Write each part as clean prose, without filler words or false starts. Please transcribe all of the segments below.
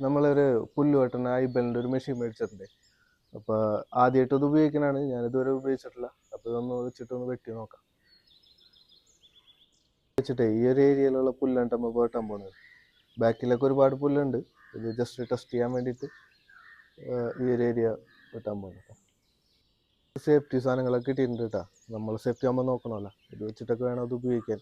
നമ്മളൊരു പുല്ല് വെട്ടുന്ന ഐബലിൻ്റെ ഒരു മെഷീൻ മേടിച്ചിട്ടുണ്ട്. അപ്പോൾ ആദ്യമായിട്ട് ഇത് ഉപയോഗിക്കണതാണ്, ഞാനിതുവരെ ഉപയോഗിച്ചിട്ടില്ല. അപ്പോൾ ഇതൊന്ന് വെച്ചിട്ടൊന്ന് വെട്ടി നോക്കാം. വെച്ചിട്ടേ ഈ ഒരു ഏരിയയിലുള്ള പുല്ലാണ് നമ്മൾ വെട്ടാൻ പോകുന്നത്. ബാക്കിലൊക്കെ ഒരുപാട് പുല്ലുണ്ട്. ഇത് ജസ്റ്റ് ടെസ്റ്റ് ചെയ്യാൻ വേണ്ടിയിട്ട് ഈ ഒരു ഏരിയ വെട്ടാൻ പോകുന്നത്. സേഫ്റ്റി സാധനങ്ങളൊക്കെ കിട്ടിയിട്ടുണ്ട് കേട്ടോ. നമ്മൾ സേഫ്റ്റി ആകുമ്പോൾ നോക്കണമല്ലോ. ഇത് വെച്ചിട്ടൊക്കെ വേണം അത് ഉപയോഗിക്കാൻ.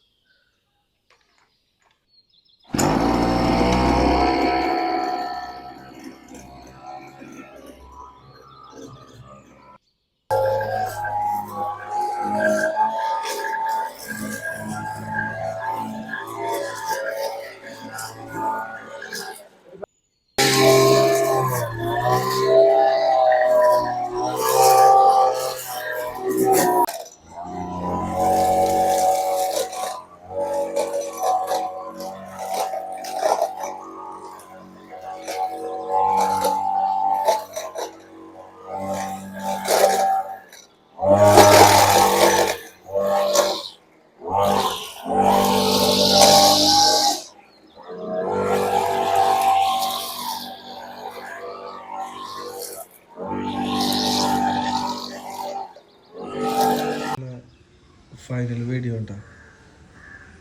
ഫൈനൽ വീഡിയോ ഉണ്ടാകും.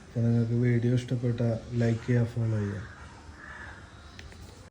അപ്പോൾ നിങ്ങൾക്ക് വീഡിയോ ഇഷ്ടപ്പെട്ടാൽ ലൈക്ക് ചെയ്യുക, ഫോളോ ചെയ്യുക.